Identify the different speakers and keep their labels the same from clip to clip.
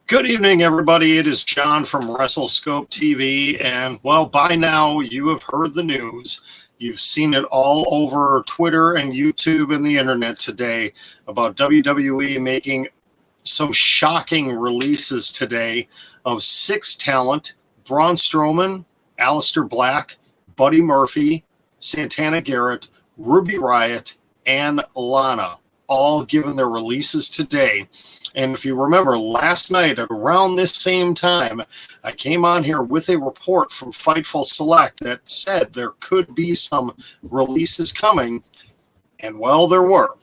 Speaker 1: Good evening, everybody. It is John from WrestleScope TV, and well, by now you have heard the news. You've seen it all over Twitter and YouTube and the internet today about WWE making some shocking releases today of 6 talent: Braun Strowman, Aleister Black, Buddy Murphy, Santana Garrett, Riott, and Lana, all given their releases today. And if you remember, last night at around this same time, I came on here with a report from Fightful Select that said there could be some releases coming, and well, there were.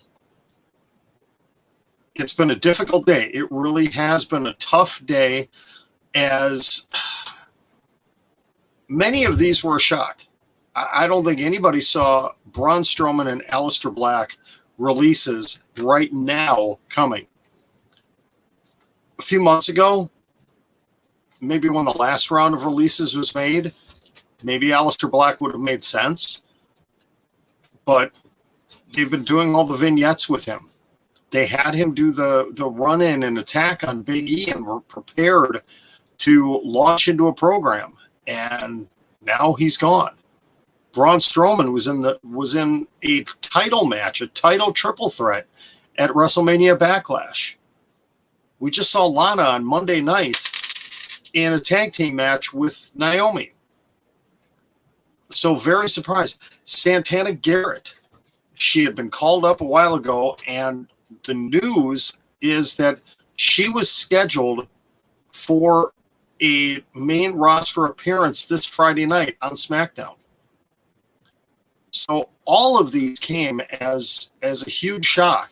Speaker 1: It's been a difficult day. It really has been a tough day, as many of these were a shock. I don't think anybody saw Braun Strowman and Aleister Black releases right now coming. A few months ago, maybe when the last round of releases was made, maybe Aleister Black would have made sense. But they've been doing all the vignettes with him. They had him do the run-in and attack on Big E and were prepared to launch into a program. And now he's gone. Braun Strowman was in a title match, a title triple threat at WrestleMania Backlash. We just saw Lana on Monday night in a tag team match with Naomi. So very surprised. Santana Garrett, she had been called up a while ago, and the news is that she was scheduled for a main roster appearance this Friday night on SmackDown. So all of these came as a huge shock.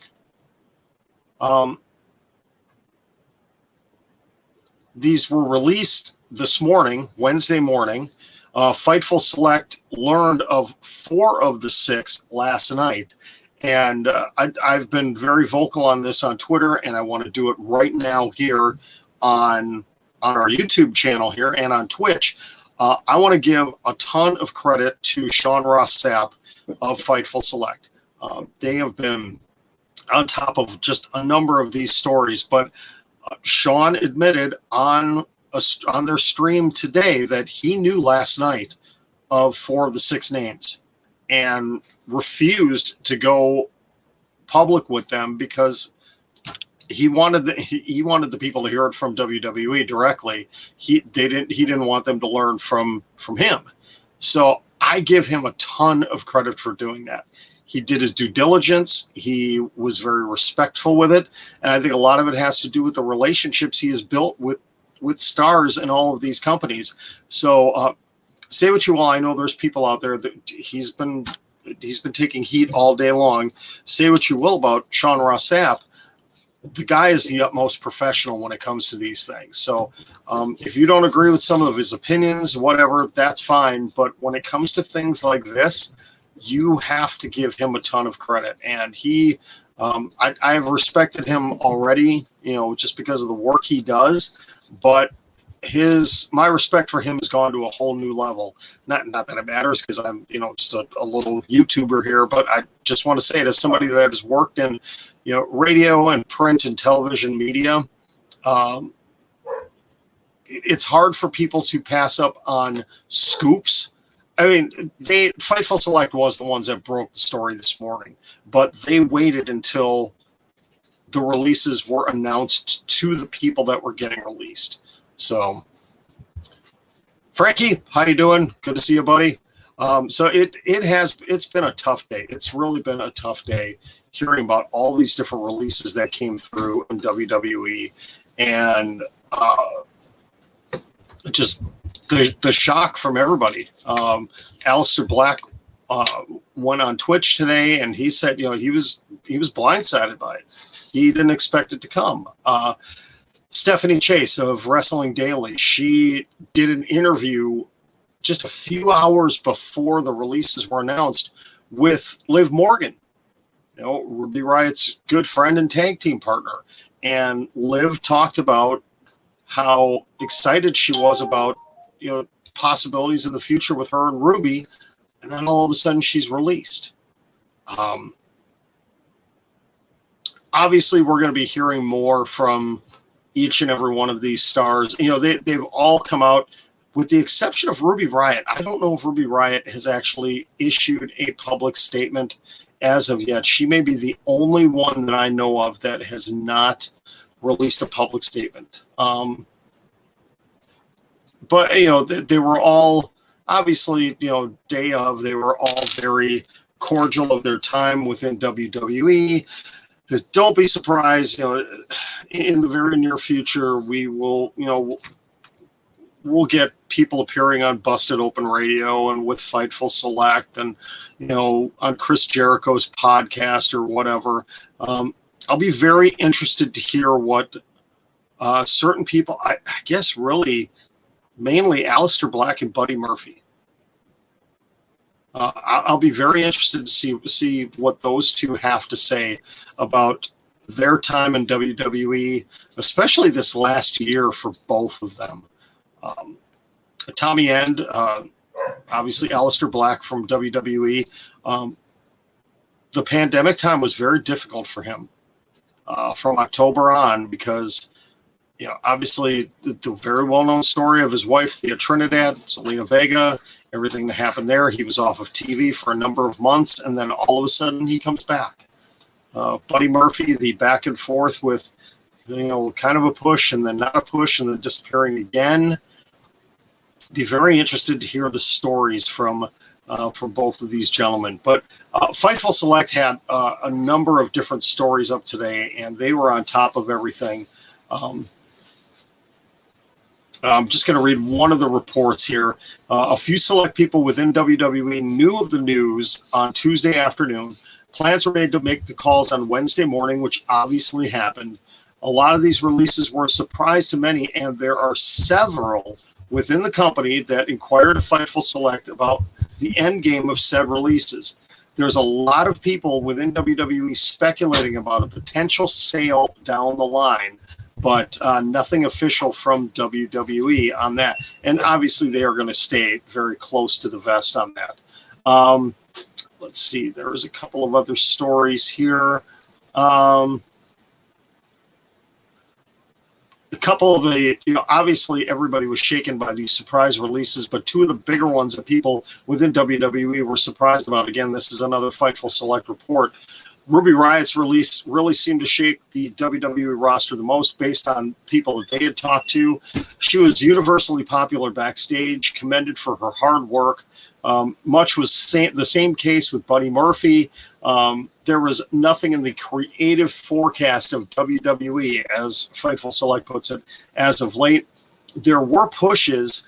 Speaker 1: These were released this morning, Wednesday morning. Fightful Select learned of 4 of the 6 last night. And I've been very vocal on this on Twitter, and I want to do it right now here on our YouTube channel here and on Twitch. I want to give a ton of credit to Sean Ross Sapp of Fightful Select. They have been on top of just a number of these stories, but Sean admitted on their stream today that he knew last night of 4 of the 6 names and refused to go public with them because he wanted the people to hear it from WWE directly. He didn't want them to learn from him. So I give him a ton of credit for doing that. He did his due diligence. He was very respectful with it. And I think a lot of it has to do with the relationships he has built with stars in all of these companies. So say what you will. I know there's people out there that he's been taking heat all day long. Say what you will about Sean Ross Sapp. The guy is the utmost professional when it comes to these things. So if you don't agree with some of his opinions, whatever, that's fine. But when it comes to things like this, you have to give him a ton of credit. And I've respected him already, just because of the work he does. But my respect for him has gone to a whole new level. Not that it matters, because I'm just a little YouTuber here, but I just want to say it as somebody that has worked in radio and print and television media. It's hard for people to pass up on scoops. I mean, Fightful Select was the ones that broke the story this morning, but they waited until the releases were announced to the people that were getting released. So, Frankie, how you doing? Good to see you, buddy. So it's been a tough day. It's really been a tough day hearing about all these different releases that came through in WWE, and just the shock from everybody. Alistair Black went on Twitch today, and he said, he was blindsided by it. He didn't expect it to come. Stephanie Chase of Wrestling Daily, she did an interview just a few hours before the releases were announced with Liv Morgan, Ruby Riot's good friend and tag team partner. And Liv talked about how excited she was about, possibilities in the future with her and Ruby. And then all of a sudden she's released. Obviously, we're going to be hearing more from each and every one of these stars. They've all come out, with the exception of Ruby Riott. I don't know if Ruby Riott has actually issued a public statement as of yet. She may be the only one that I know of that has not released a public statement. But, they were all, obviously, day of, they were all very cordial of their time within WWE. Don't be surprised, in the very near future, we will, we'll get people appearing on Busted Open Radio and with Fightful Select and, on Chris Jericho's podcast or whatever. I'll be very interested to hear what certain people, I guess really mainly Aleister Black and Buddy Murphy. I'll be very interested to see what those two have to say about their time in WWE, especially this last year for both of them. Tommy End, obviously Alistair Black from WWE. The pandemic time was very difficult for him from October on because, obviously the very well-known story of his wife, Thea Trinidad, Selena Vega, everything that happened there. He was off of TV for a number of months, and then all of a sudden he comes back. Buddy Murphy, the back and forth with, kind of a push and then not a push and then disappearing again. Be very interested to hear the stories from both of these gentlemen. But Fightful Select had a number of different stories up today, and they were on top of everything. I'm just going to read one of the reports here. A few select people within WWE knew of the news on Tuesday afternoon. Plans were made to make the calls on Wednesday morning, which obviously happened. A lot of these releases were a surprise to many, and there are several within the company that inquired of Fightful Select about the end game of said releases. There's a lot of people within WWE speculating about a potential sale down the line, but nothing official from WWE on that. And obviously they are going to stay very close to the vest on that. Let's see, there was a couple of other stories here. A couple of the, obviously everybody was shaken by these surprise releases, but two of the bigger ones that people within WWE were surprised about. Again, this is another Fightful Select report. Ruby Riott's release really seemed to shake the WWE roster the most based on people that they had talked to. She was universally popular backstage, commended for her hard work. Much was the same case with Buddy Murphy. There was nothing in the creative forecast of WWE, as Fightful Select puts it, as of late. There were pushes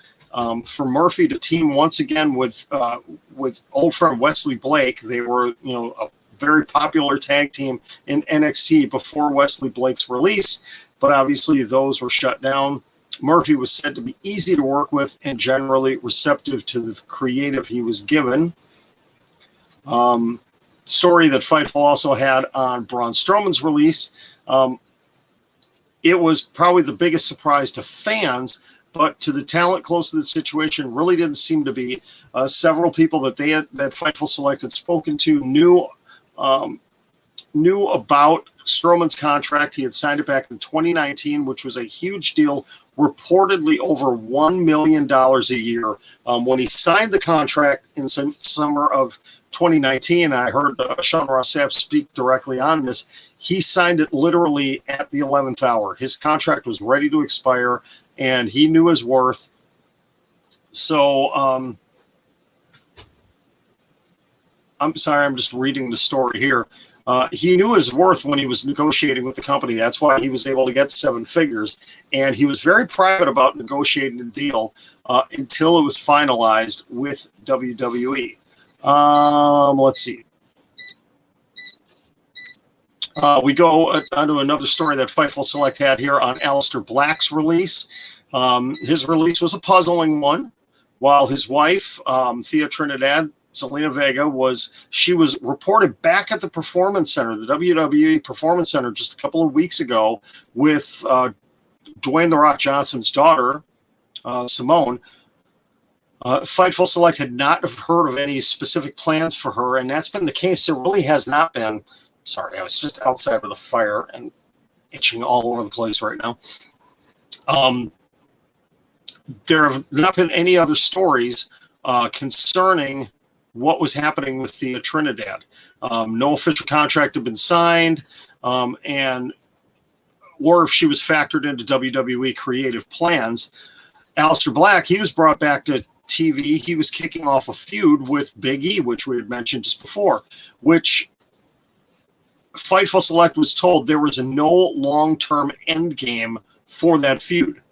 Speaker 1: for Murphy to team once again with old friend Wesley Blake. They were, a very popular tag team in NXT before Wesley Blake's release, but obviously those were shut down. Murphy was said to be easy to work with and generally receptive to the creative he was given. Story that Fightful also had on Braun Strowman's release. It was probably the biggest surprise to fans, but to the talent close to the situation really didn't seem to be. Several people that Fightful Select had spoken to knew about Strowman's contract. He had signed it back in 2019, which was a huge deal, reportedly over $1 million a year. When he signed the contract in summer of 2019, I heard Sean Ross Sapp speak directly on this. He signed it literally at the 11th hour. His contract was ready to expire, and he knew his worth. So I'm sorry, I'm just reading the story here. He knew his worth when he was negotiating with the company. That's why he was able to get 7 figures. And he was very private about negotiating the deal until it was finalized with WWE. Let's see. We go on to another story that Fightful Select had here on Alistair Black's release. His release was a puzzling one. While his wife, Thea Trinidad, Selena Vega, was reported back at the Performance Center, the WWE Performance Center, just a couple of weeks ago with Dwayne "The Rock" Johnson's daughter, Simone. Fightful Select had not heard of any specific plans for her, and that's been the case. There really has not been. Sorry, I was just outside with a fire and itching all over the place right now. There have not been any other stories concerning what was happening with Thea Trinidad. No official contract had been signed, or if she was factored into WWE creative plans. Aleister Black, he was brought back to TV. He was kicking off a feud with Big E, which we had mentioned just before, which Fightful Select was told there was no long-term end game for that feud.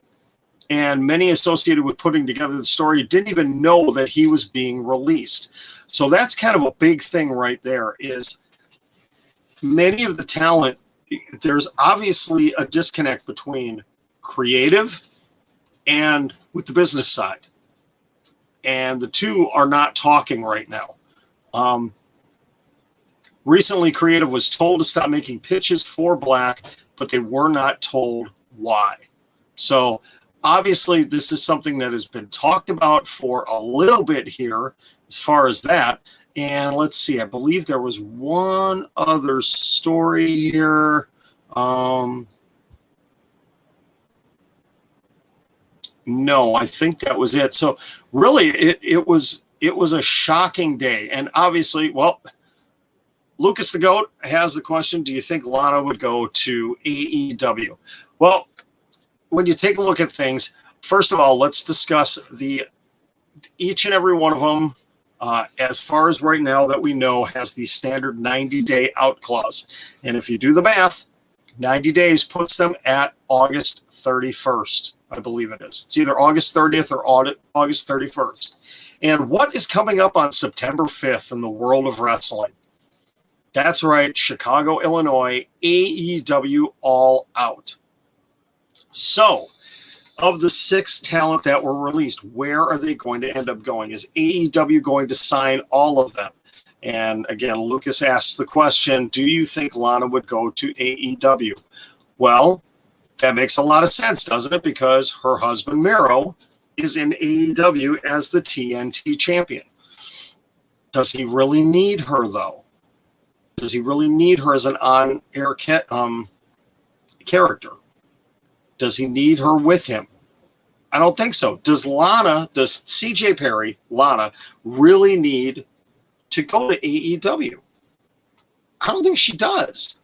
Speaker 1: And many associated with putting together the story didn't even know that he was being released. So that's kind of a big thing right there, is many of the talent, there's obviously a disconnect between creative and with the business side. And the two are not talking right now. Recently, creative was told to stop making pitches for Black, but they were not told why. So obviously, this is something that has been talked about for a little bit here as far as that. And let's see, I believe there was one other story here. No, I think that was it. So really, it was a shocking day. And obviously, well, Lucas the Goat has the question, do you think Lana would go to AEW? Well, when you take a look at things, first of all, let's discuss each and every one of them, as far as right now that we know, has the standard 90-day out clause. And if you do the math, 90 days puts them at August 31st, I believe it is. It's either August 30th or August 31st. And what is coming up on September 5th in the world of wrestling? That's right, Chicago, Illinois, AEW All Out. So, of the 6 talent that were released, where are they going to end up going? Is AEW going to sign all of them? And again, Lucas asks the question, do you think Lana would go to AEW? Well, that makes a lot of sense, doesn't it? Because her husband, Miro, is in AEW as the TNT champion. Does he really need her, though? Does he really need her as an on-air character? Does he need her with him? I don't think so. Does CJ Perry, Lana, really need to go to AEW? I don't think she does.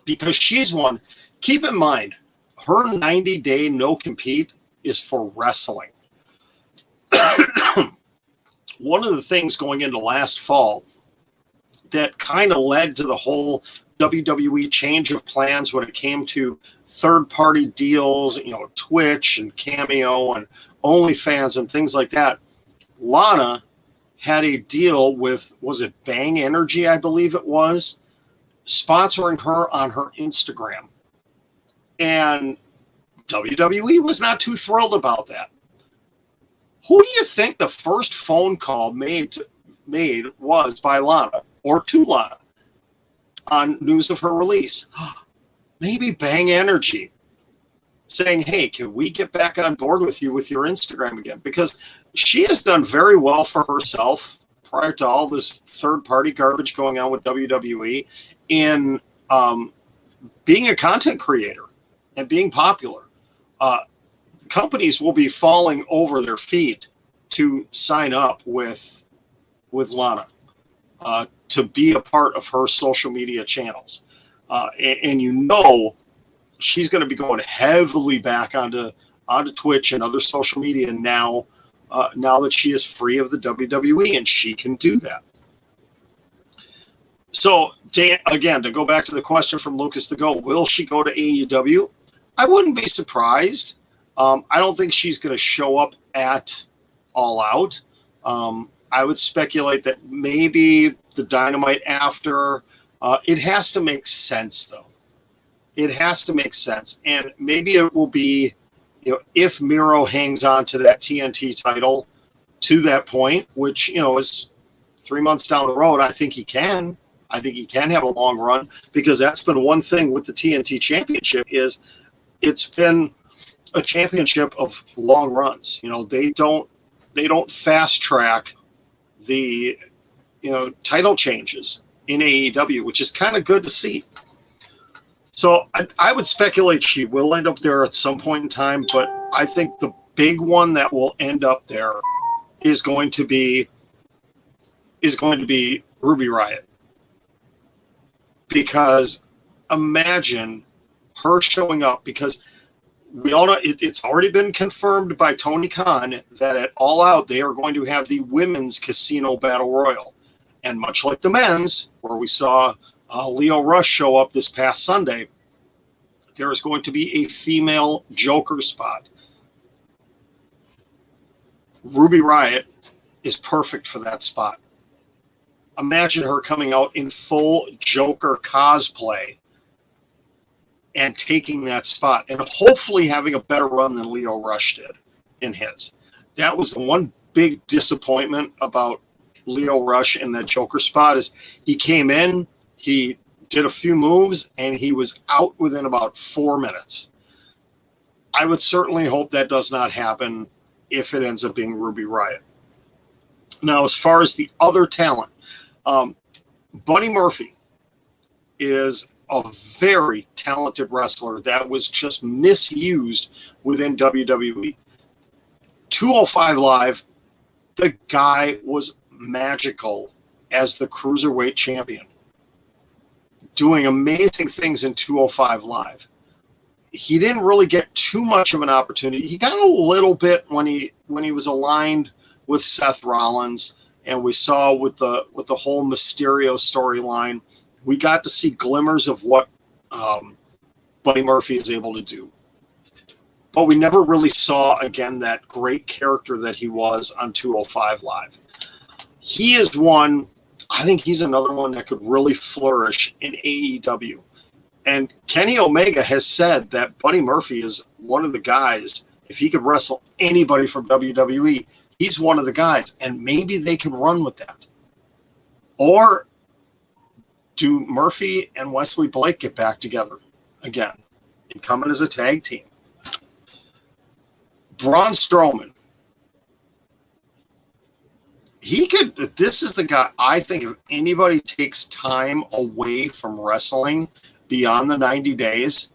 Speaker 1: Because she's one. Keep in mind, her 90-day no-compete is for wrestling. One of the things going into last fall that kind of led to the whole WWE change of plans when it came to third-party deals, Twitch and Cameo and OnlyFans and things like that. Lana had a deal with, was it Bang Energy, I believe it was, sponsoring her on her Instagram. And WWE was not too thrilled about that. Who do you think the first phone call made was by Lana or to Lana on news of her release? Maybe Bang Energy saying, hey, can we get back on board with you with your Instagram again? Because she has done very well for herself prior to all this third-party garbage going on with WWE in being a content creator and being popular. Companies will be falling over their feet to sign up with Lana to be a part of her social media channels. And she's going to be going heavily back onto Twitch and other social media now that she is free of the WWE, and she can do that. So, again, to go back to the question from Lucas the Goat, will she go to AEW? I wouldn't be surprised. I don't think she's going to show up at All Out. I would speculate that maybe the Dynamite after. It has to make sense, though. It has to make sense. And maybe it will be, if Miro hangs on to that TNT title to that point, which, is 3 months down the road, I think he can. I think he can have a long run, because that's been one thing with the TNT championship is it's been a championship of long runs. They don't fast track the title changes in AEW, which is kind of good to see. So I would speculate she will end up there at some point in time, but I think the big one that will end up there is going to be Ruby Riott. Because imagine her showing up, because we all know it's already been confirmed by Tony Khan that at All Out they are going to have the women's casino battle royal. And much like the men's, where we saw Lio Rush show up this past Sunday, there is going to be a female Joker spot. Ruby Riott is perfect for that spot. Imagine her coming out in full Joker cosplay and taking that spot and hopefully having a better run than Lio Rush did in his. That was the one big disappointment about Lio Rush in that Joker spot is he came in, he did a few moves, and he was out within about 4 minutes. I would certainly hope that does not happen if it ends up being Ruby Riott. Now, as far as the other talent, Buddy Murphy is a very talented wrestler that was just misused within WWE. 205 Live, the guy was magical as the Cruiserweight champion, doing amazing things in 205 Live. He didn't really get too much of an opportunity. He got a little bit when he was aligned with Seth Rollins, and we saw with the whole Mysterio storyline, we got to see glimmers of what Buddy Murphy is able to do. But we never really saw, again, that great character that he was on 205 Live. He is one, I think he's another one that could really flourish in AEW. And Kenny Omega has said that Buddy Murphy is one of the guys, if he could wrestle anybody from WWE, he's one of the guys. And maybe they can run with that. Or do Murphy and Wesley Blake get back together again and come in as a tag team? Braun Strowman. This is the guy, I think, if anybody takes time away from wrestling beyond the 90 days,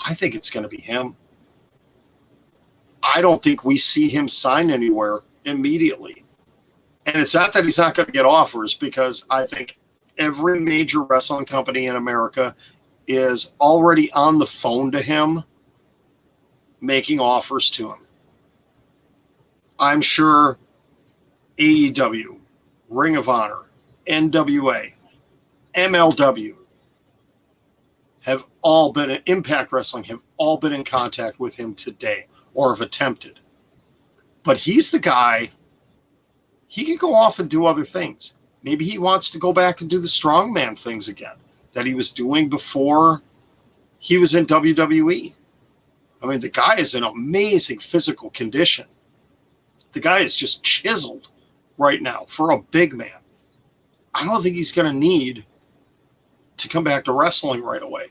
Speaker 1: I think it's going to be him. I don't think we see him sign anywhere immediately. And it's not that he's not going to get offers, because I think every major wrestling company in America is already on the phone to him, making offers to him. I'm sure AEW, Ring of Honor, NWA, MLW have all been, Impact Wrestling have all been in contact with him today, or have attempted. But he's the guy, he could go off and do other things. Maybe he wants to go back and do the strongman things again that he was doing before he was in WWE. I mean, the guy is in amazing physical condition. The guy is just chiseled right now for a big man. I don't think he's going to need to come back to wrestling right away.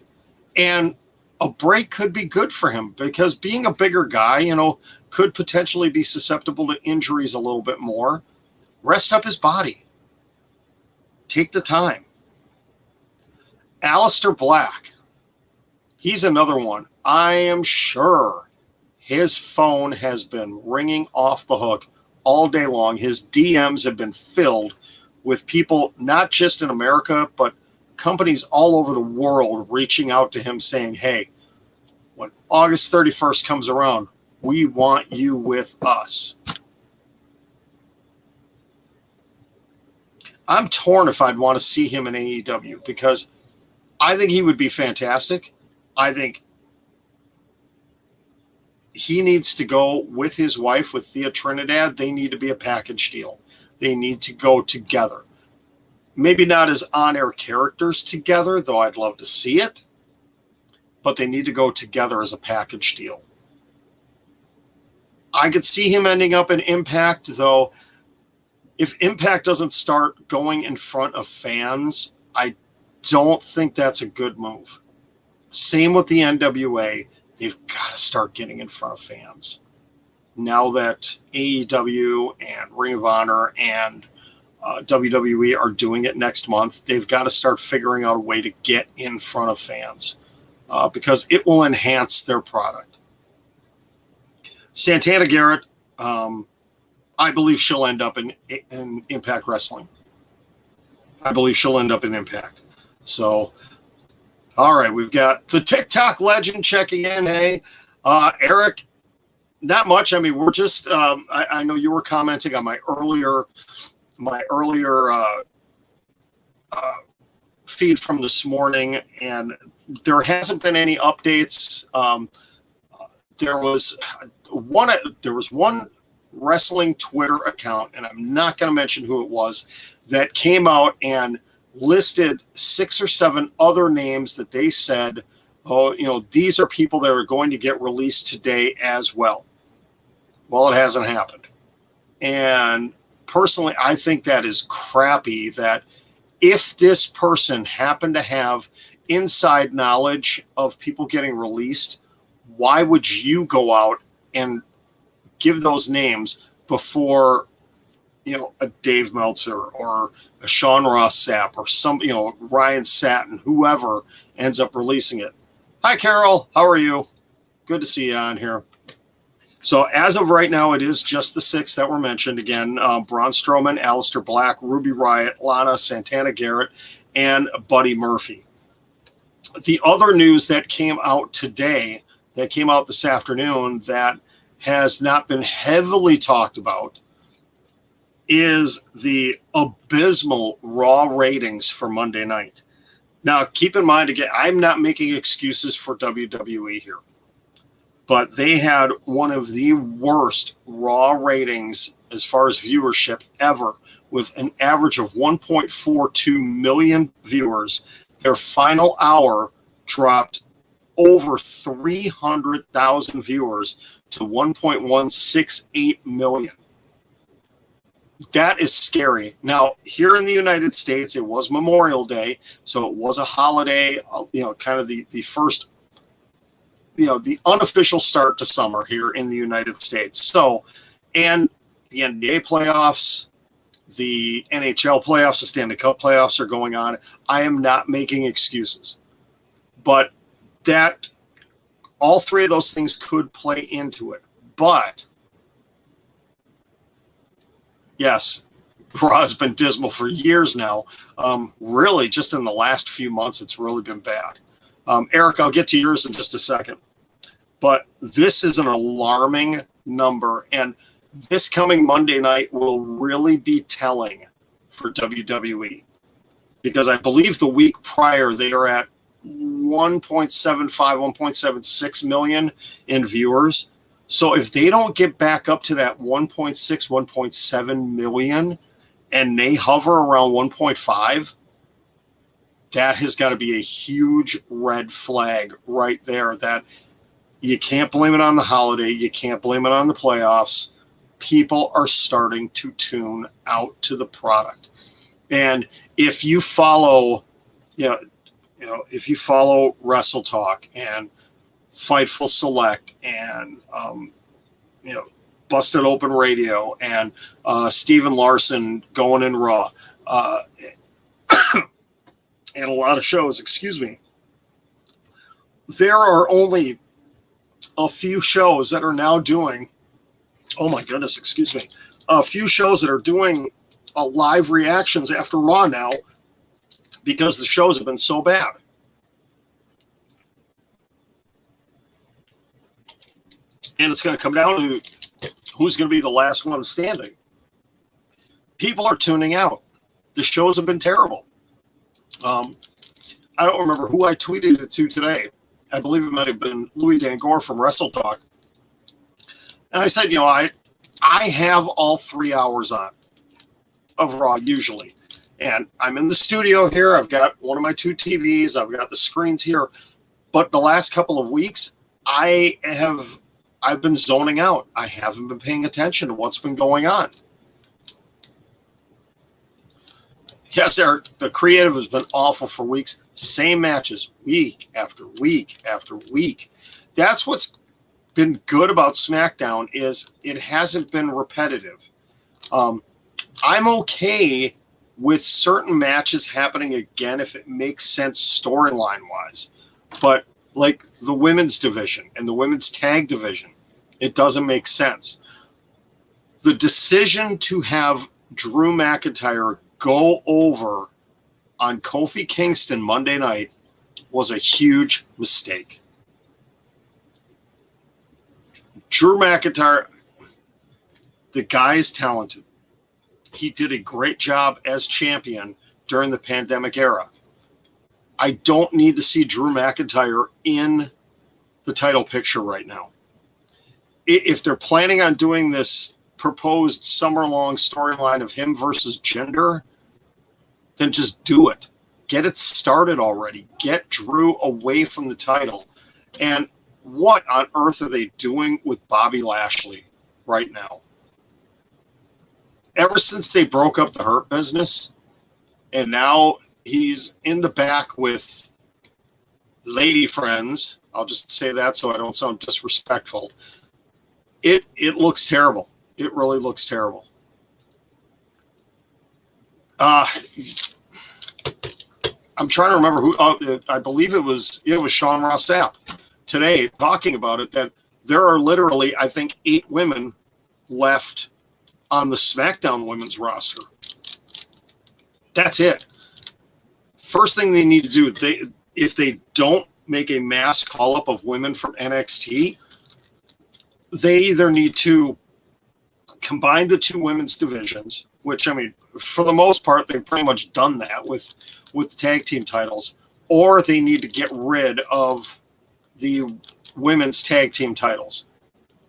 Speaker 1: And a break could be good for him, because being a bigger guy, could potentially be susceptible to injuries a little bit more. Rest up his body. Take the time. Alistair Black. He's another one. I am sure his phone has been ringing off the hook all day long. His DMs have been filled with people, not just in America, but companies all over the world reaching out to him saying, hey, when August 31st comes around, we want you with us. I'm torn if I'd want to see him in AEW, because I think he would be fantastic. I think he needs to go with his wife, with Thea Trinidad. They need to be a package deal. They need to go together. Maybe not as on-air characters together, though I'd love to see it, but they need to go together as a package deal. I could see him ending up in Impact, though. If Impact doesn't start going in front of fans, I don't think that's a good move. Same with the NWA. They've got to start getting in front of fans. Now that AEW and Ring of Honor and WWE are doing it next month, they've got to start figuring out a way to get in front of fans. because it will enhance their product. Santana Garrett, I believe she'll end up in Impact Wrestling. I believe she'll end up in Impact. So, all right, we've got the TikTok legend checking in. Hey, Eric, not much. I mean, we're just, I know you were commenting on my earlier feed from this morning, and there hasn't been any updates. There was one wrestling Twitter account, and I'm not going to mention who it was, that came out and listed 6 or 7 other names that they said, oh, you know, these are people that are going to get released today as well. Well, it hasn't happened. And personally, I think that is crappy, that if this person happened to have inside knowledge of people getting released, why would you go out and give those names before, you know, a Dave Meltzer or a Sean Ross Sapp or some, you know, Ryan Satin, whoever ends up releasing it? Hi, Carol. How are you? Good to see you on here. So as of right now, it is just the 6 that were mentioned. Again, Braun Strowman, Aleister Black, Ruby Riott, Lana, Santana Garrett, and Buddy Murphy. The other news that came out today, that came out this afternoon, that has not been heavily talked about, is the abysmal Raw ratings for Monday night. Now, keep in mind, again, I'm not making excuses for WWE here, but they had one of the worst Raw ratings as far as viewership ever, with an average of 1.42 million viewers. Their final hour dropped over 300,000 viewers to 1.168 million. That is scary. Now, here in the United States, it was Memorial Day, so it was a holiday, you know, kind of the first, you know, the unofficial start to summer here in the United States. So, and the NBA playoffs, the NHL playoffs, the Stanley Cup playoffs are going on. I am not making excuses, but that all 3 of those things could play into it. But yes, Raw has been dismal for years now. Really, just in the last few months, it's really been bad. Eric, I'll get to yours in just a second. But this is an alarming number, and this coming Monday night will really be telling for WWE, because I believe the week prior they are at 1.75, 1.76 million in viewers. So if they don't get back up to that 1.6, 1.7 million, and they hover around 1.5, that has got to be a huge red flag right there, that you can't blame it on the holiday. You can't blame it on the playoffs. People are starting to tune out to the product. And if you follow, if you follow Wrestle Talk and Fightful Select and, Busted Open Radio and Steven Larson going in Raw, and a lot of shows, there are only a few shows that are now doing, a few shows that are doing live reactions after Raw now, because the shows have been so bad. And it's going to come down to who's going to be the last one standing. People are tuning out. The shows have been terrible. I don't remember who I tweeted it to today. I believe it might have been Louis Dangor from Wrestle Talk. And I said, I have all 3 hours on of Raw usually. And I'm in the studio here. I've got one of my 2 TVs. I've got the screens here. But the last couple of weeks, I've been zoning out. I haven't been paying attention to what's been going on. Yes, Eric, the creative has been awful for weeks. Same matches, week after week after week. That's what's been good about SmackDown, is it hasn't been repetitive. I'm okay with certain matches happening again if it makes sense storyline-wise. But like the women's division and the women's tag division. It doesn't make sense. The decision to have Drew McIntyre go over on Kofi Kingston Monday night was a huge mistake. Drew McIntyre, the guy is talented. He did a great job as champion during the pandemic era. I don't need to see Drew McIntyre in the title picture right now. If they're planning on doing this proposed summer-long storyline of him versus Jinder, then just do it. Get it started already. Get Drew away from the title. And what on earth are they doing with Bobby Lashley right now? Ever since they broke up the Hurt Business, and now he's in the back with lady friends. I'll just say that so I don't sound disrespectful. It looks terrible. It really looks terrible. I'm trying to remember who. I believe it was Sean Ross Sapp today talking about it, that there are literally, I think, 8 women left on the SmackDown women's roster. That's it. First thing they need to do, if they don't make a mass call-up of women from NXT, they either need to combine the 2 women's divisions, which, I mean, for the most part, they've pretty much done that with the tag team titles, or they need to get rid of the women's tag team titles,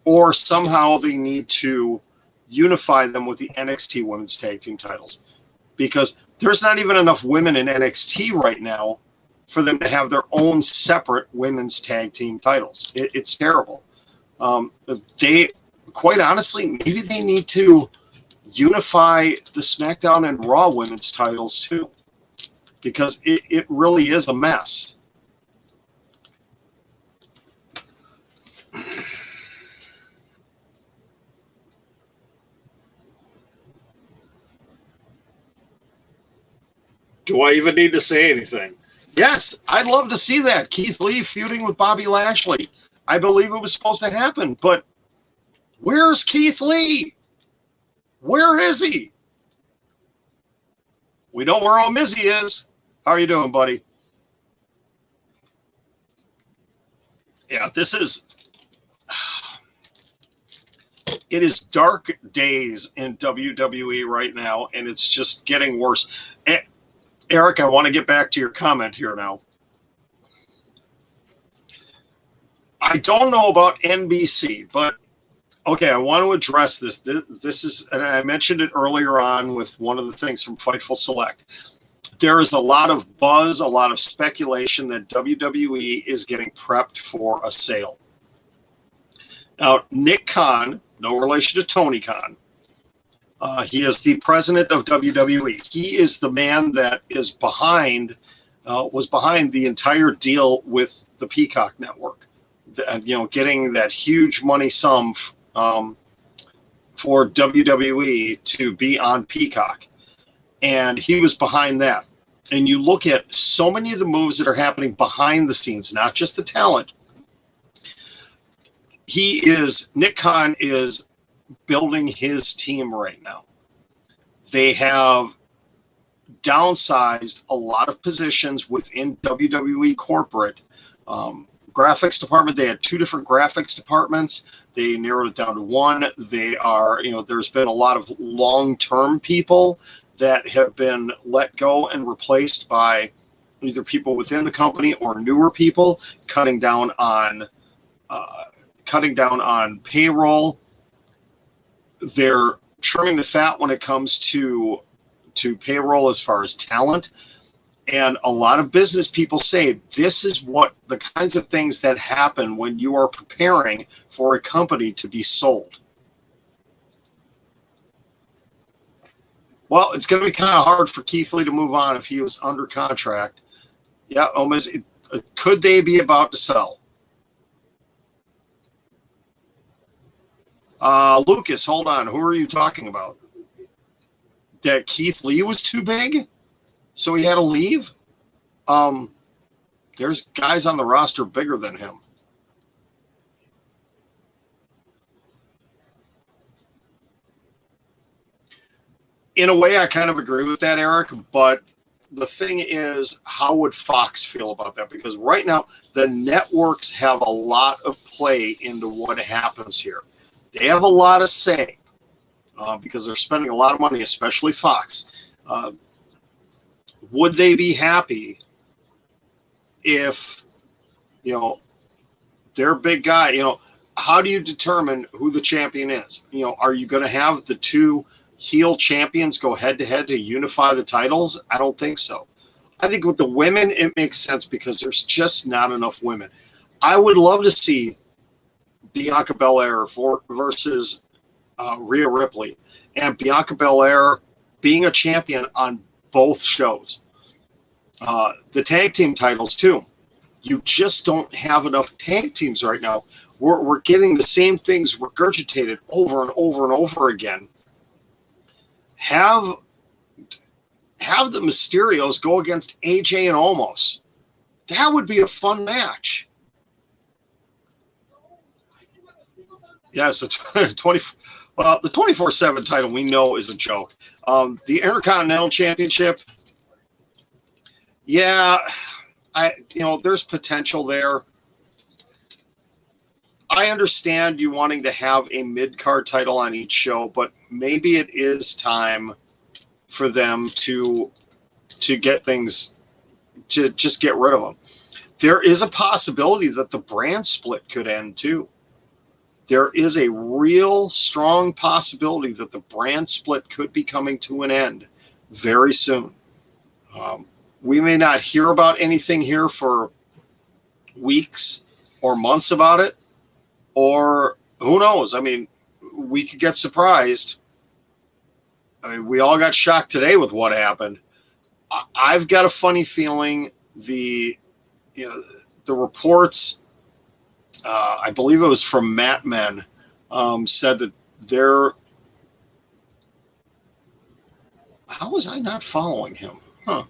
Speaker 1: or somehow they need to unify them with the NXT women's tag team titles, because there's not even enough women in NXT right now for them to have their own separate women's tag team titles. It's terrible. They, quite honestly, maybe they need to unify the SmackDown and Raw women's titles too, because it really is a mess. Do I even need to say anything? Yes, I'd love to see that. Keith Lee feuding with Bobby Lashley. I believe it was supposed to happen, but where's Keith Lee? Where is he? We know where old Mizzy is. How are you doing, buddy? Yeah, it is dark days in WWE right now, and it's just getting worse. Eric, I want to get back to your comment here now. I don't know about NBC, but okay, I want to address this. This is, and I mentioned it earlier on with one of the things from Fightful Select. There is a lot of buzz, a lot of speculation that WWE is getting prepped for a sale. Now, Nick Khan, no relation to Tony Khan, he is the president of WWE. He is the man that is was behind the entire deal with the Peacock Network. Getting that huge money sum for WWE to be on Peacock. And he was behind that. And you look at so many of the moves that are happening behind the scenes, not just the talent. Nick Khan is building his team right now. They have downsized a lot of positions within WWE corporate. Graphics department, they had 2 different graphics departments. They narrowed it down to 1. They are, there's been a lot of long-term people that have been let go and replaced by either people within the company or newer people, cutting down on payroll. They're trimming the fat when it comes to payroll as far as talent. And a lot of business people say this is what the kinds of things that happen when you are preparing for a company to be sold. Well, it's going to be kind of hard for Keith Lee to move on if he was under contract. Yeah, almost. Could they be about to sell? Lucas, hold on. Who are you talking about? That Keith Lee was too big, so he had to leave? The There's guys on the roster bigger than him. In a way, I kind of agree with that, Eric, but the thing is, how would Fox feel about that? Because right now, the networks have a lot of play into what happens here. They have a lot of say because they're spending a lot of money, especially Fox. Would they be happy if, their big guy, how do you determine who the champion is? Are you going to have the two heel champions go head-to-head to unify the titles? I don't think so. I think with the women, it makes sense because there's just not enough women. I would love to see Bianca Belair versus Rhea Ripley, and Bianca Belair being a champion on both shows. The tag team titles, too. You just don't have enough tag teams right now. We're getting the same things regurgitated over and over and over again. Have the Mysterios go against AJ and Omos. That would be a fun match. Yes, the 24/7 title we know is a joke. The Intercontinental Championship, yeah, there's potential there. I understand you wanting to have a mid-card title on each show, but maybe it is time for them to get things, to just get rid of them. There is a possibility that the brand split could end too. There is a real strong possibility that the brand split could be coming to an end very soon. We may not hear about anything here for weeks or months about it, or who knows? I mean, we could get surprised. I mean, we all got shocked today with what happened. I've got a funny feeling the reports, I believe it was from Matt Men, said that they're. How was I not following him? Huh.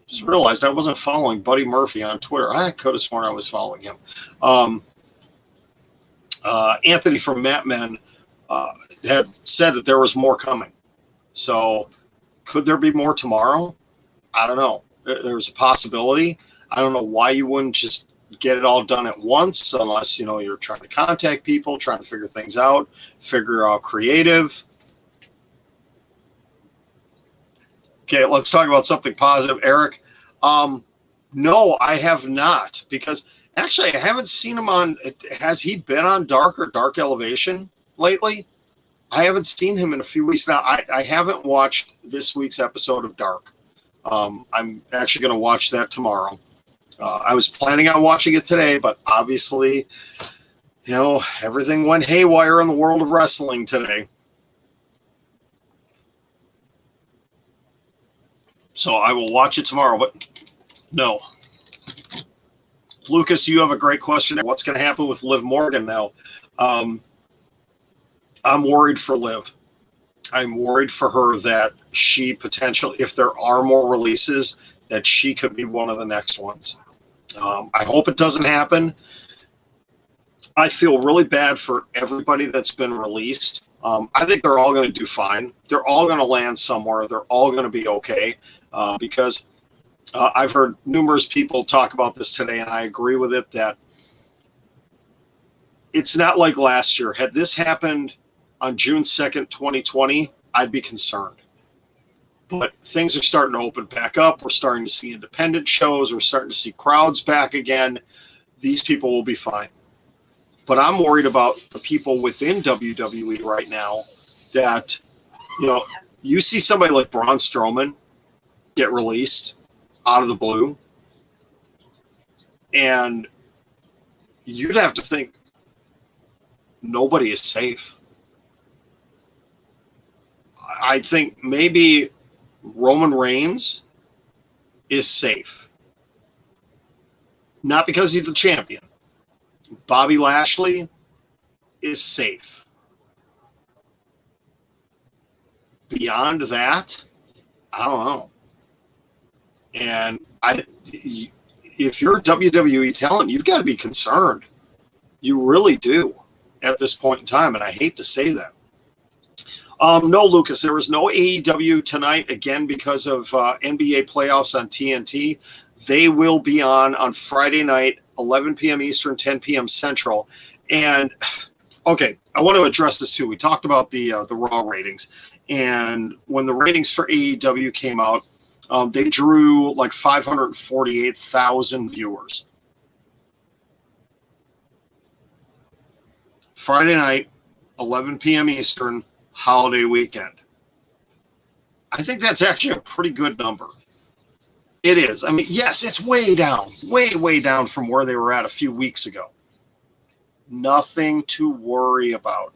Speaker 1: Just realized I wasn't following Buddy Murphy on Twitter. I could have sworn I was following him. Anthony from Matt Men had said that there was more coming. So could there be more tomorrow? I don't know. There's a possibility. I don't know why you wouldn't just get it all done at once unless, you're trying to contact people, trying to figure things out, figure out creative. Okay, let's talk about something positive. Eric, no, I have not, because actually I haven't seen him on, has he been on Dark or Dark Elevation lately? I haven't seen him in a few weeks now. I haven't watched this week's episode of Dark. I'm actually going to watch that tomorrow. I was planning on watching it today, but obviously, everything went haywire in the world of wrestling today. So I will watch it tomorrow, but no. Lucas, you have a great question. What's going to happen with Liv Morgan now? I'm worried for Liv. I'm worried for her that she potentially, if there are more releases, that she could be one of the next ones. I hope it doesn't happen. I feel really bad for everybody that's been released. I think they're all going to do fine. They're all going to land somewhere. They're all going to be okay because I've heard numerous people talk about this today, and I agree with it, that it's not like last year. Had this happened on June 2nd, 2020, I'd be concerned. But things are starting to open back up. We're starting to see independent shows. We're starting to see crowds back again. These people will be fine. But I'm worried about the people within WWE right now that, you see somebody like Braun Strowman get released out of the blue, and you'd have to think nobody is safe. I think maybe Roman Reigns is safe. Not because he's the champion. Bobby Lashley is safe. Beyond that, I don't know. And if you're a WWE talent, you've got to be concerned. You really do at this point in time, and I hate to say that. No, Lucas, there was no AEW tonight, again, because of NBA playoffs on TNT. They will be on Friday night, 11 p.m. Eastern, 10 p.m. Central. And, okay, I want to address this too. We talked about the Raw ratings. And when the ratings for AEW came out, they drew like 548,000 viewers. Friday night, 11 p.m. Eastern, holiday weekend. I think that's actually a pretty good number. It is. I mean, yes, it's way down, way down from where they were at a few weeks ago. Nothing to worry about.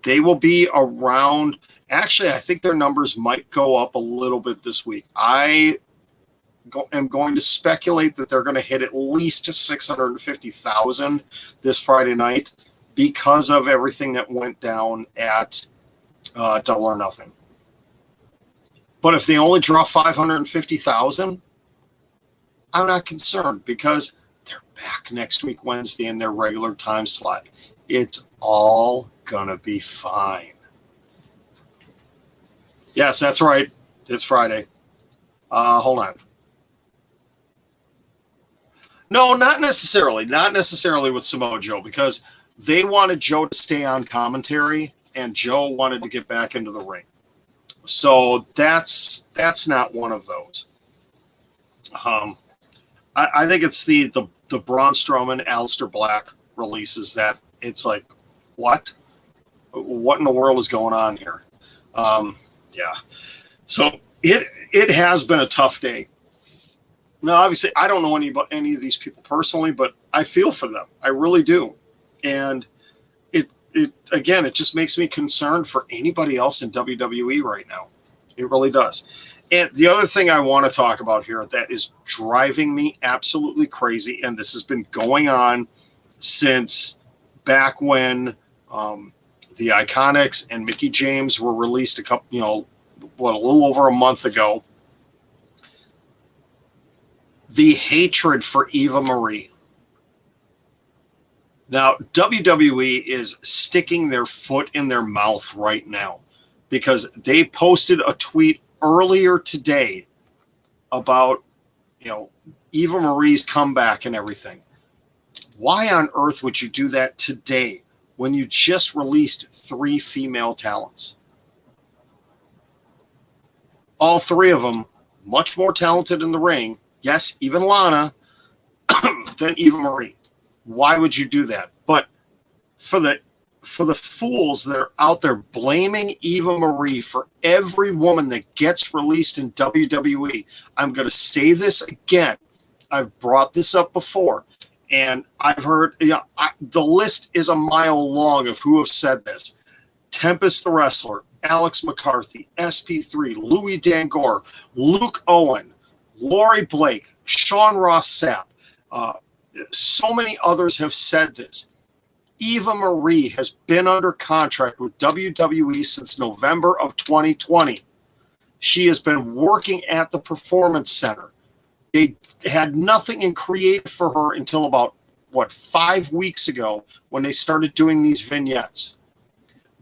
Speaker 1: They will be around. Actually, I think their numbers might go up a little bit this week. I am going to speculate that they're going to hit at least 650,000 this Friday night because of everything that went down at Double or Nothing. But if they only draw 550,000, I'm not concerned because they're back next week, Wednesday, in their regular time slot. It's all going to be fine. Yes, that's right. It's Friday. Hold on. No, not necessarily. Not necessarily with Samoa Joe because they wanted Joe to stay on commentary and Joe wanted to get back into the ring. So that's not one of those. I think it's the Braun Strowman, Alistair Black releases that it's like, what in the world is going on here? Yeah. So it has been a tough day. Now, obviously, I don't know any of these people personally, but I feel for them. I really do. And it just makes me concerned for anybody else in WWE right now. It really does. And the other thing I want to talk about here that is driving me absolutely crazy, and this has been going on since back when the Iconics and Mickie James were released a little over a month ago. The hatred for Eva Marie. Now, WWE is sticking their foot in their mouth right now because they posted a tweet earlier today about, Eva Marie's comeback and everything. Why on earth would you do that today when you just released 3 female talents? All 3 of them much more talented in the ring. Yes, even Lana than Eva Marie. Why would you do that? But for the fools that are out there blaming Eva Marie for every woman that gets released in WWE, I'm going to say this again. I've brought this up before, and I've heard the list is a mile long of who have said this. Tempest the Wrestler, Alex McCarthy, SP3, Louis Dangor, Luke Owen, Lori Blake, Sean Ross Sapp. So many others have said this. Eva Marie has been under contract with WWE since November of 2020. She has been working at the Performance Center. They had nothing in creative for her until about, 5 weeks ago when they started doing these vignettes.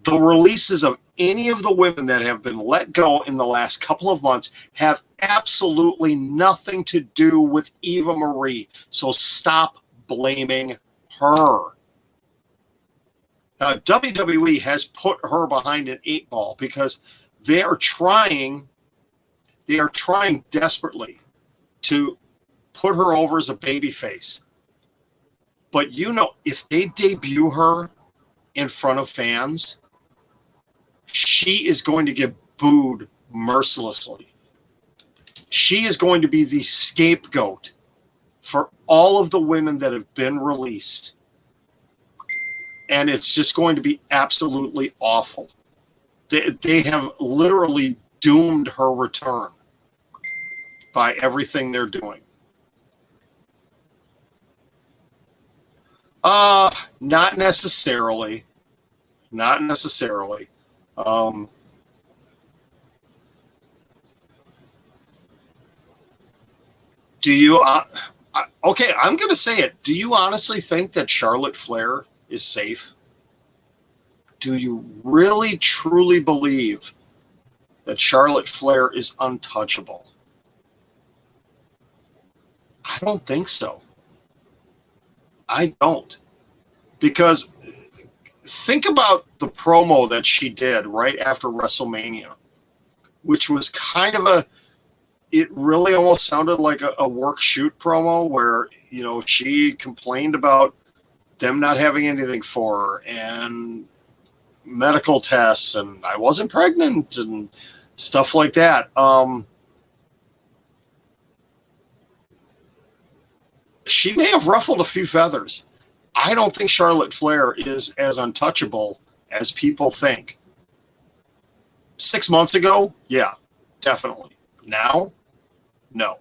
Speaker 1: The releases of any of the women that have been let go in the last couple of months have absolutely nothing to do with Eva Marie. So stop blaming her. WWE has put her behind an 8 ball because they are trying desperately to put her over as a babyface. But if they debut her in front of fans, she is going to get booed mercilessly. She is going to be the scapegoat for all of the women that have been released. And it's just going to be absolutely awful. They have literally doomed her return by everything they're doing. Not necessarily. Not necessarily. Do you? Okay, I'm going to say it. Do you honestly think that Charlotte Flair is safe? Do you really, truly believe that Charlotte Flair is untouchable? I don't think so. I don't. Because think about the promo that she did right after WrestleMania, which was kind of it really almost sounded like a work shoot promo where, she complained about them not having anything for her and medical tests and I wasn't pregnant and stuff like that. She may have ruffled a few feathers. I don't think Charlotte Flair is as untouchable as people think. 6 months ago, yeah, definitely. Now, no.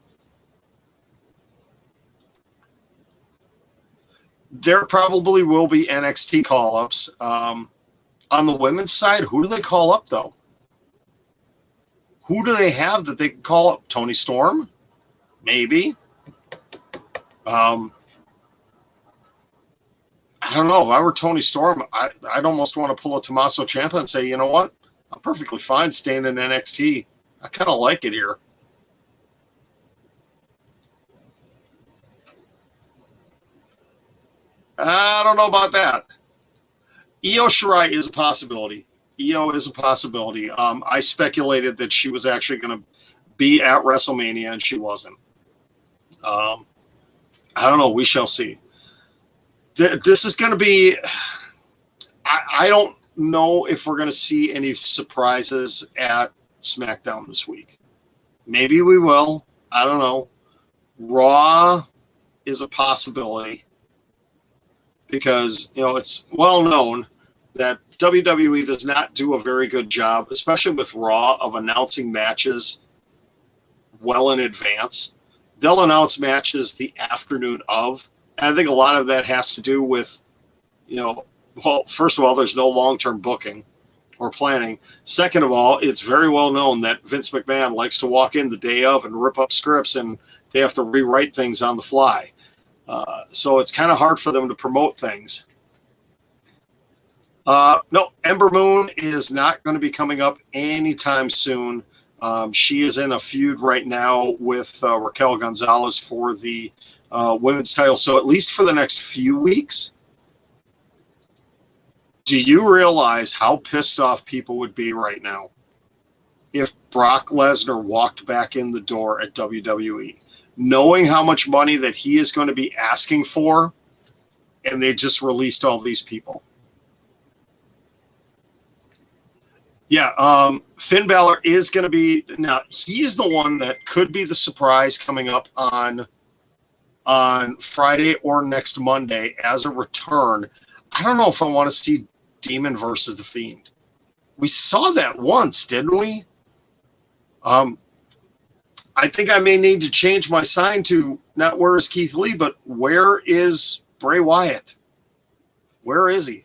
Speaker 1: There probably will be NXT call-ups. On the women's side, who do they call up, though? Who do they have that they can call up? Toni Storm? Maybe. I don't know. If I were Toni Storm, I'd almost want to pull a Tommaso Ciampa and say, you know what? I'm perfectly fine staying in NXT. I kind of like it here. I don't know about that. Io Shirai is a possibility. Io is a possibility. I speculated that she was actually going to be at WrestleMania, and she wasn't. I don't know. We shall see. This is going to be. I don't know if we're going to see any surprises at SmackDown this week. Maybe we will. I don't know. Raw is a possibility because it's well known that WWE does not do a very good job, especially with Raw, of announcing matches well in advance. They'll announce matches the afternoon of. And I think a lot of that has to do with, well, first of all, there's no long-term booking or planning. Second of all, it's very well known that Vince McMahon likes to walk in the day of and rip up scripts, and they have to rewrite things on the fly. So it's kind of hard for them to promote things. No, Ember Moon is not going to be coming up anytime soon. She is in a feud right now with Raquel Gonzalez for the women's title. So at least for the next few weeks, do you realize how pissed off people would be right now if Brock Lesnar walked back in the door at WWE, knowing how much money that he is going to be asking for, and they just released all these people? Yeah, Finn Balor is going to be – now, he's the one that could be the surprise coming up on Friday or next Monday as a return. I don't know if I want to see Demon versus The Fiend. We saw that once, didn't we? I think I may need to change my sign to not where is Keith Lee, but where is Bray Wyatt? Where is he?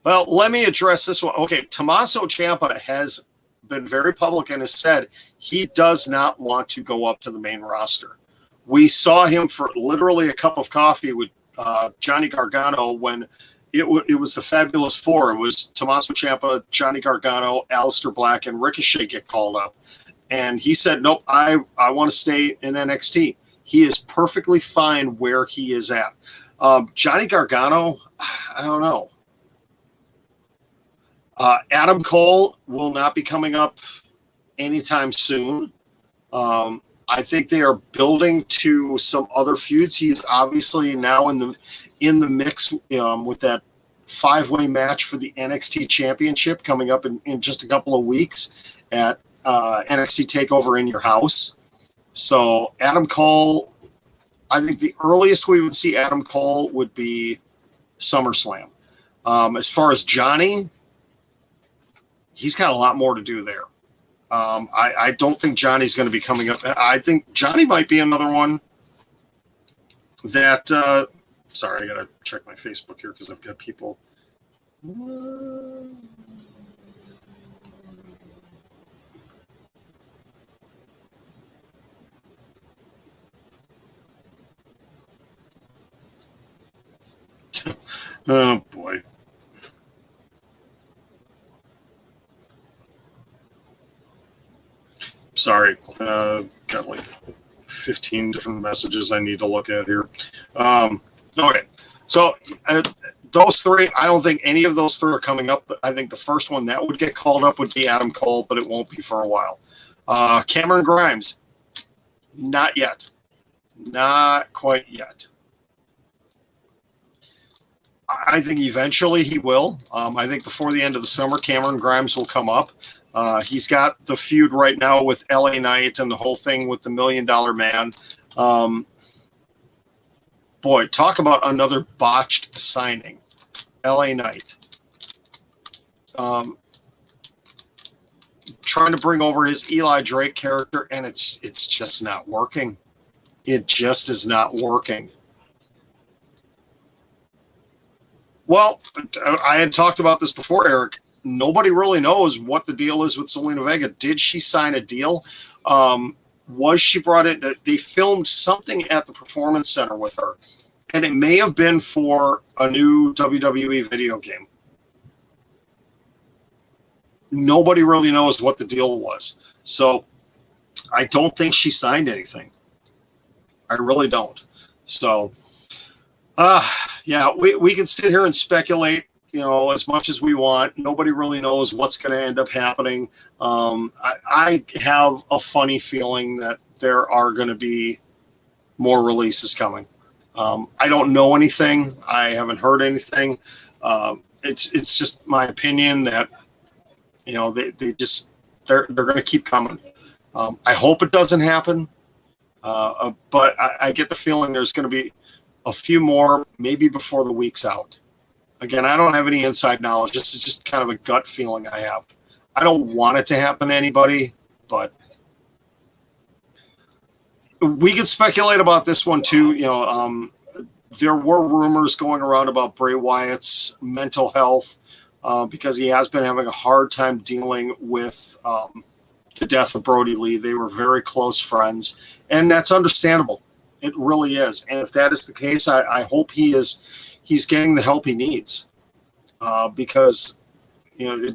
Speaker 1: Well, let me address this one. Okay, Tommaso Ciampa has been very public and has said he does not want to go up to the main roster. We saw him for literally a cup of coffee with Johnny Gargano when it was the Fabulous Four. It was Tommaso Ciampa, Johnny Gargano, Alistair Black, and Ricochet get called up. And he said, nope, I want to stay in NXT. He is perfectly fine where he is at. Johnny Gargano, I don't know. Adam Cole will not be coming up anytime soon. I think they are building to some other feuds. He's obviously now in the mix with that 5-way match for the NXT Championship coming up in just a couple of weeks at NXT TakeOver in Your House. So Adam Cole, I think the earliest we would see Adam Cole would be SummerSlam. As far as Johnny, he's got a lot more to do there. I don't think Johnny's going to be coming up. I think Johnny might be another one that sorry, I got to check my Facebook here because I've got people. Oh, boy. Sorry. Got like 15 different messages I need to look at here. Okay. So those three, I don't think any of those three are coming up. I think the first one that would get called up would be Adam Cole, but it won't be for a while. Cameron Grimes, not yet. Not quite yet. I think eventually he will. I think before the end of the summer, Cameron Grimes will come up. He's got the feud right now with LA Knight and the whole thing with the $1 Million Man. Boy, talk about another botched signing. LA Knight. Trying to bring over his Eli Drake character, and it's just not working. It just is not working. Well, I had talked about this before, Eric. Nobody really knows what the deal is with Zelina Vega. Did she sign a deal? Was she brought in? They filmed something at the Performance Center with her, and it may have been for a new WWE video game. Nobody really knows what the deal was. So I don't think she signed anything. I really don't. So, yeah, we can sit here and speculate, as much as we want. Nobody really knows what's going to end up happening. I have a funny feeling that there are going to be more releases coming. I don't know anything. I haven't heard anything. It's just my opinion that, they're going to keep coming. I hope it doesn't happen. But I get the feeling there's going to be a few more, maybe before the week's out. Again, I don't have any inside knowledge. This is just kind of a gut feeling I have. I don't want it to happen to anybody, but we could speculate about this one too. There were rumors going around about Bray Wyatt's mental health because he has been having a hard time dealing with the death of Brody Lee. They were very close friends, and that's understandable. It really is. And if that is the case, I hope he's getting the help he needs, because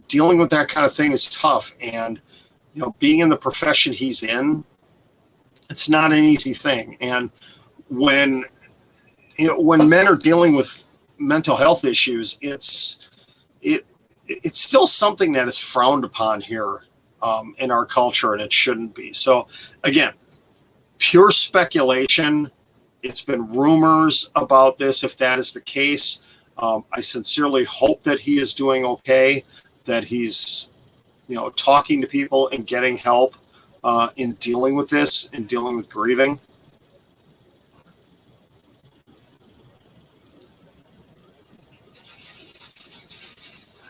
Speaker 1: dealing with that kind of thing is tough. And being in the profession he's in, it's not an easy thing. And when men are dealing with mental health issues, it's still something that is frowned upon here in our culture, and it shouldn't be. So again, pure speculation. It's been rumors about this. If that is the case, I sincerely hope that he is doing okay, that he's talking to people and getting help in dealing with this and dealing with grieving.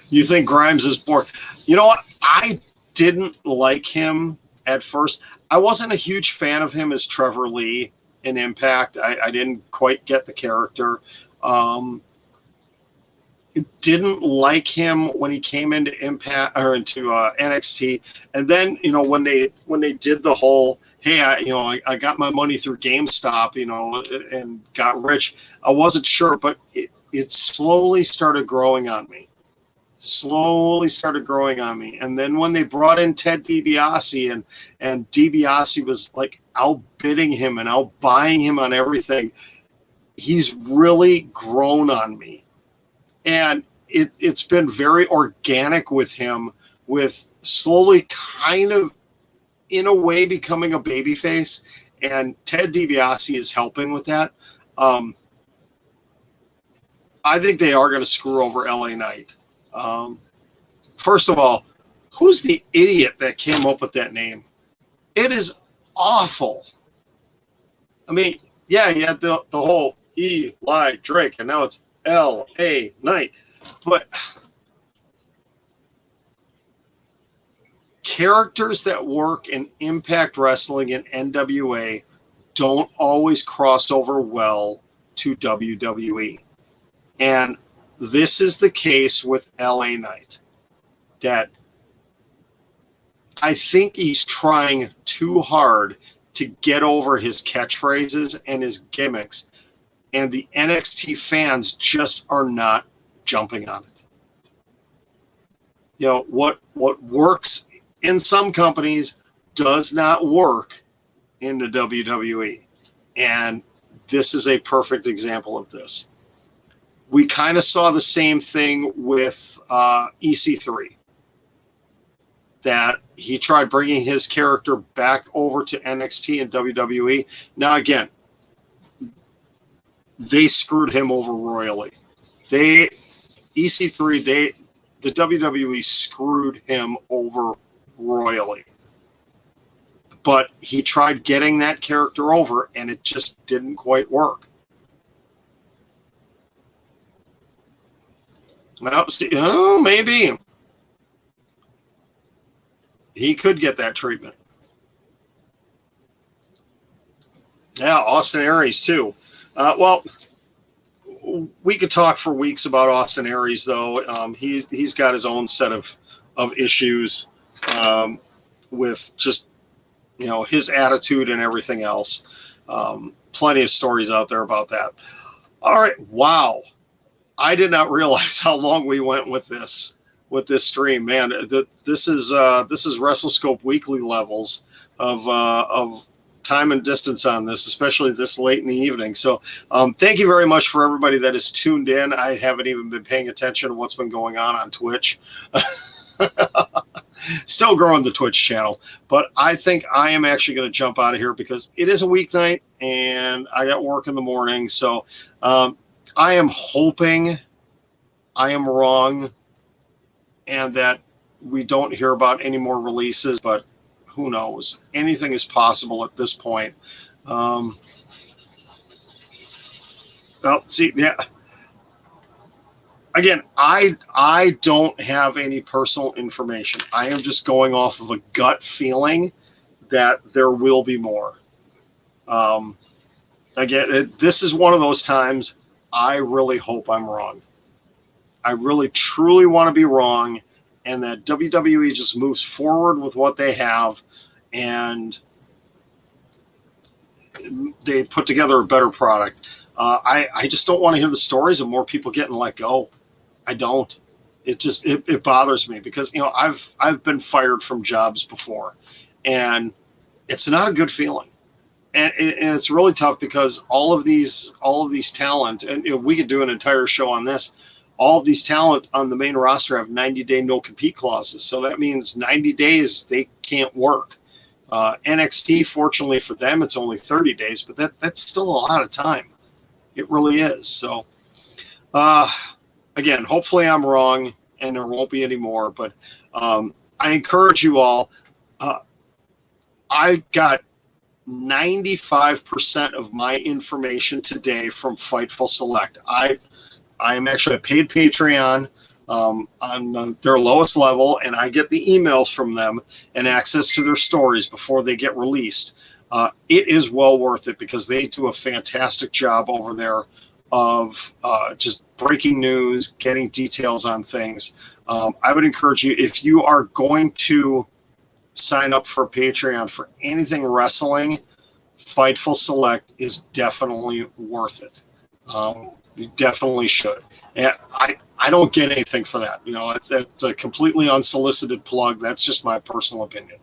Speaker 1: You think Grimes is bored? You know what? I didn't like him at first. I wasn't a huge fan of him as Trevor Lee in Impact. I didn't quite get the character. Didn't like him when he came into Impact or into NXT, and then when they did the whole, hey, I got my money through GameStop, and got rich. I wasn't sure, but it slowly started growing on me. And then when they brought in Ted DiBiase and DiBiase was like outbidding him and outbuying him on everything, he's really grown on me. And it's been very organic with him, with slowly kind of in a way becoming a babyface. And Ted DiBiase is helping with that. I think they are going to screw over LA Knight. First of all, who's the idiot that came up with that name? It is awful. I mean, yeah, you had the whole Eli Drake, and now it's L.A. Knight. But characters that work in Impact Wrestling and NWA don't always cross over well to WWE. And this is the case with LA Knight, that I think he's trying too hard to get over his catchphrases and his gimmicks. and the NXT fans just are not jumping on it. You know, what works in some companies does not work in the WWE. And this is a perfect example of this. We kind of saw the same thing with EC3, that he tried bringing his character back over to NXT and WWE. Now, again, they screwed him over royally. The WWE screwed him over royally. But he tried getting that character over, and it just didn't quite work. Well, maybe he could get that treatment. Yeah, Austin Aries too. Well, we could talk for weeks about Austin Aries, though. He's got his own set of issues with just, you know, his attitude and everything else. Plenty of stories out there about that. All right, wow. I did not realize how long we went with this stream, man. This is WrestleScope weekly levels of time and distance on this, especially this late in the evening. So thank you very much for everybody that is tuned in. I haven't even been paying attention to what's been going on Twitch. Still growing the Twitch channel, but I think I am actually going to jump out of here because it is a weeknight and I got work in the morning. So I am hoping I am wrong and that we don't hear about any more releases, but who knows? Anything is possible at this point. Well, see, yeah. Again, I don't have any personal information. I am just going off of a gut feeling that there will be more. Again, this is one of those times I really hope I'm wrong. I really, truly want to be wrong, and that WWE just moves forward with what they have, and they put together a better product. I just don't want to hear the stories of more people getting let go. I don't. It bothers me because, you know, I've been fired from jobs before, and it's not a good feeling. And it's really tough because all of these talent, and you know, we could do an entire show on this. All of these talent on the main roster have 90-day no-compete clauses. So that means 90 days they can't work. NXT, fortunately for them, it's only 30 days, but that's still a lot of time. It really is. So, again, hopefully I'm wrong and there won't be any more. But I encourage you all. I got 95% of my information today from Fightful Select. I am actually a paid Patreon on their lowest level, and I get the emails from them and access to their stories before they get released. It is well worth it because they do a fantastic job over there of just breaking news, getting details on things. I would encourage you, if you are going to sign up for Patreon for anything wrestling, Fightful Select is definitely worth it. You definitely should. And I don't get anything for that. You know, it's a completely unsolicited plug. That's just my personal opinion.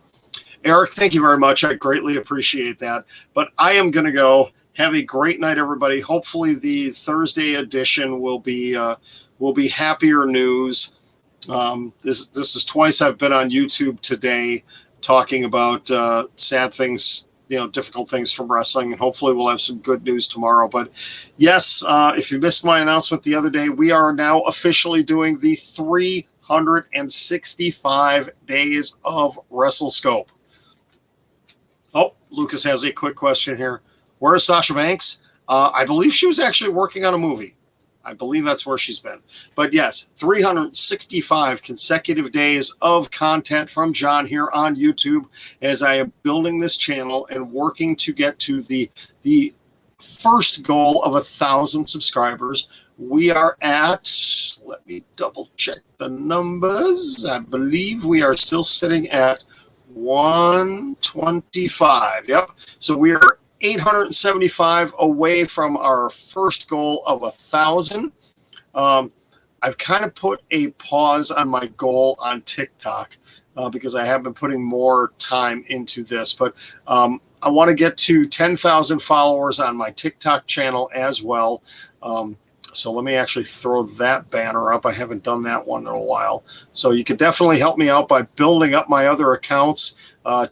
Speaker 1: Eric, thank you very much. I greatly appreciate that. But I am going to go. Have a great night, everybody. Hopefully the Thursday edition will be happier news. This is twice I've been on YouTube today talking about sad things, you know, difficult things from wrestling, and hopefully we'll have some good news tomorrow. But yes, if you missed my announcement the other day, we are now officially doing the 365 days of WrestleScope. Oh, Lucas has a quick question here. Where is Sasha Banks? I believe she was actually working on a movie. I believe that's where she's been. But yes, 365 consecutive days of content from John here on YouTube as I am building this channel and working to get to the first goal of 1,000 subscribers. We are at, let me double check the numbers. I believe we are still sitting at 125. Yep. So we are 875 away from our first goal of 1,000. I've kind of put a pause on my goal on TikTok because I have been putting more time into this. But I want to get to 10,000 followers on my TikTok channel as well. So let me actually throw that banner up. I haven't done that one in a while. So you can definitely help me out by building up my other accounts.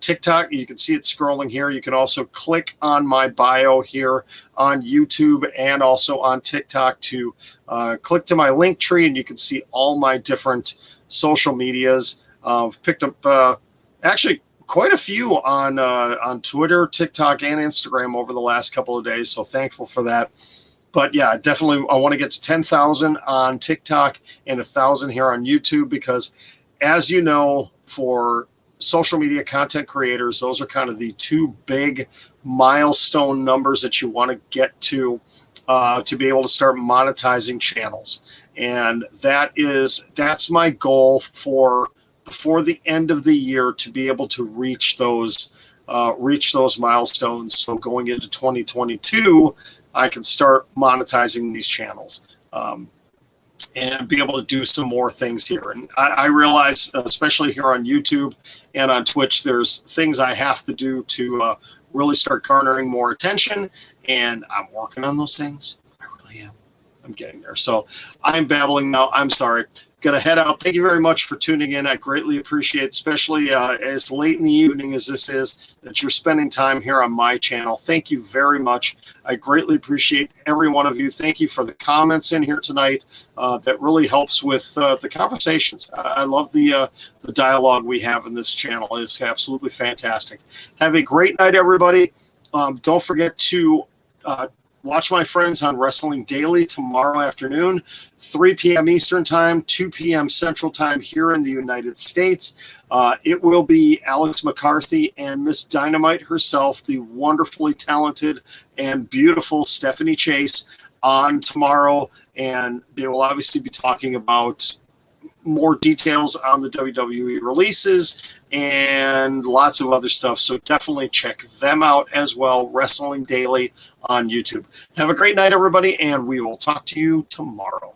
Speaker 1: TikTok, you can see it scrolling here. You can also click on my bio here on YouTube and also on TikTok to click to my link tree, and you can see all my different social medias. I've picked up actually quite a few on Twitter, TikTok, and Instagram over the last couple of days. So thankful for that. But yeah, definitely I want to get to 10,000 on TikTok and 1,000 here on YouTube because, as you know, for social media content creators, those are kind of the two big milestone numbers that you want to get to be able to start monetizing channels. And that's my goal for before the end of the year, to be able to reach those milestones. So going into 2022, I can start monetizing these channels and be able to do some more things here. And I realize, especially here on YouTube and on Twitch, there's things I have to do to really start garnering more attention. And I'm working on those things. I really am. I'm getting there. So I'm babbling now. I'm sorry. Going to head out. Thank you very much for tuning in. I greatly appreciate, especially as late in the evening as this is, that you're spending time here on my channel. Thank you very much. I greatly appreciate every one of you. Thank you for the comments in here tonight. That really helps with the conversations. I love the dialogue we have in this channel. It's absolutely fantastic. Have a great night, everybody. Don't forget to watch my friends on Wrestling Daily tomorrow afternoon, 3 p.m. Eastern Time, 2 p.m. Central Time here in the United States. It will be Alex McCarthy and Miss Dynamite herself, the wonderfully talented and beautiful Stephanie Chase, on tomorrow. And they will obviously be talking about more details on the WWE releases and lots of other stuff. So definitely check them out as well. Wrestling Daily on YouTube. Have a great night, everybody, and we will talk to you tomorrow.